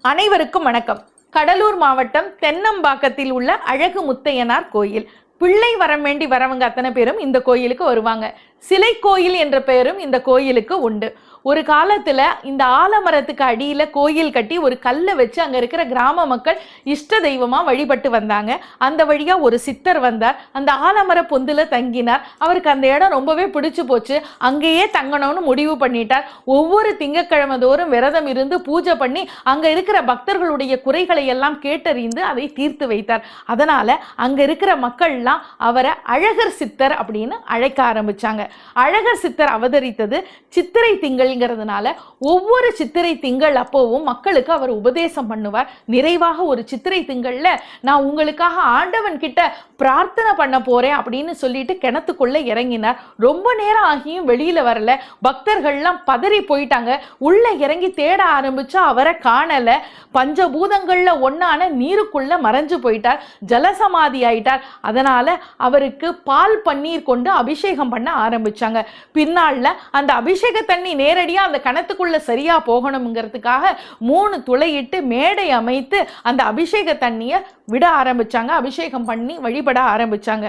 அனைவருக்கும் வணக்கம். கடலூர் மாவட்டம் தென்னம்பாக்கத்தில் உள்ள அழகு முத்தையனார் கோயில். பிள்ளை வரம் வேண்டி வரவங்க அத்தனை பேரும் இந்த கோயிலுக்கு வருவாங்க. சிலை கோயில் என்ற பெயரும் இந்த கோயிலுக்கு உண்டு. ஒரு காலத்துல இந்த ஆலமரத்துக்கு அடியில கோயில் கட்டி ஒரு கல்லை வச்சு அங்க இருக்கிற கிராம மக்கள் இஷ்ட தெய்வமா வழிபட்டு வந்தாங்க. அந்த வழியா ஒரு சித்தர் வந்தார். அந்த ஆலமர பொந்துல தங்கினார். அவருக்கு அந்த இடம் ரொம்பவே பிடிச்சு போச்சு. அங்கேயே தங்கணும்னு முடிவு பண்ணிட்டார். ஒவ்வொரு திங்கட்கிழமை தோறும் விரதம் இருந்து பூஜை பண்ணி அங்க இருக்கிற பக்தர்களுடைய குறைகளை எல்லாம் கேட்டறிந்து அதை தீர்த்து வைத்தார். அதனால அங்க இருக்கிற மக்கள்லாம் அவரை அழகர் சித்தர் அப்படின்னு அழைக்க ஆரம்பிச்சாங்க. அழகர் சித்தர் அவதரித்தது சித்திரை திங்கள்ங்கிறதுனால ஒவ்வொரு சித்திரை திங்கள் அப்போவும் மக்களுக்கு அவர் உபதேசம் பண்ணுவார். நிறைவாக ஒரு சித்திரை திங்கள்ல நான் உங்களுக்காக ஆண்டவன் கிட்ட பிரார்த்தனை பண்ண போறேன் அப்படின்னு சொல்லிட்டு கிணத்துக்குள்ள இறங்கினார். ரொம்ப நேரம் ஆகியும் வெளியில வரல. பக்தர்கள்லாம் பதறி போயிட்டாங்க. உள்ள இறங்கி தேட ஆரம்பிச்சா அவரை காணல. பஞ்சபூதங்கள்ல ஒன்னான நீருக்குள்ள மறைஞ்சு போயிட்டார். ஜலசமாதி ஆயிட்டார். அதனால அவருக்கு பால் பன்னீர் கொண்டு அபிஷேகம் பண்ண ஆரம்பிச்சாங்க. பின்னால அந்த அபிஷேக தண்ணி நேரடியா அந்த கணத்துக்குள்ள சரியா போகணுங்கிறதுக்காக 3 துளையிட்டு மேடை அமைத்து அந்த அபிஷேக தண்ணியை விட ஆரம்பிச்சாங்க. அபிஷேகம் பண்ணி வழிபட ஆரம்பிச்சாங்க.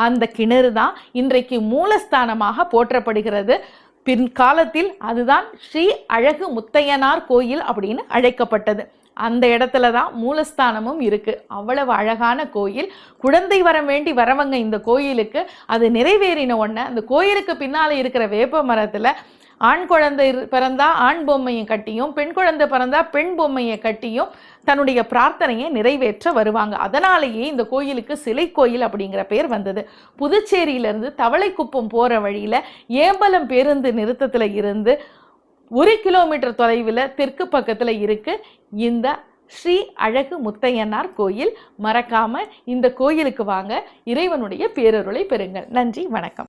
அந்த கிணறு தான் இன்றைக்கு மூலஸ்தானமாக போற்றப்படுகிறது. பின்காலத்தில் அதுதான் ஸ்ரீ அழகு முத்தையனார் கோயில் அப்படின்னு அழைக்கப்பட்டது. அந்த இடத்துல தான் மூலஸ்தானமும் இருக்கு. அவ்வளவு அழகான கோயில். குழந்தை வரம் வேண்டி வரவங்க இந்த கோயிலுக்கு அது நிறைவேறின உடனே அந்த கோயிலுக்கு பின்னால இருக்கிற வேப்ப மரத்துல ஆண் குழந்தை பிறந்தா ஆண் பொம்மையை கட்டியும், பெண் குழந்தை பிறந்தா பெண் பொம்மையை கட்டியும் தன்னுடைய பிரார்த்தனையை நிறைவேற்ற வருவாங்க. அதனாலேயே இந்த கோயிலுக்கு சிலை கோயில் அப்படிங்கிற பேர் வந்தது. புதுச்சேரியிலிருந்து தவளைக்குப்பம் போற வழியில ஏம்பலம் பேருந்து நிறுத்தத்துல இருந்து 1 கிலோமீட்டர் தொலைவில் தெற்கு பக்கத்துல இருக்கு இந்த ஸ்ரீ அழகு முத்தையனார் கோயில். மறக்காம இந்த கோயிலுக்கு வாங்க. இறைவனுடைய பேரருளை பெறுங்கள். நன்றி, வணக்கம்.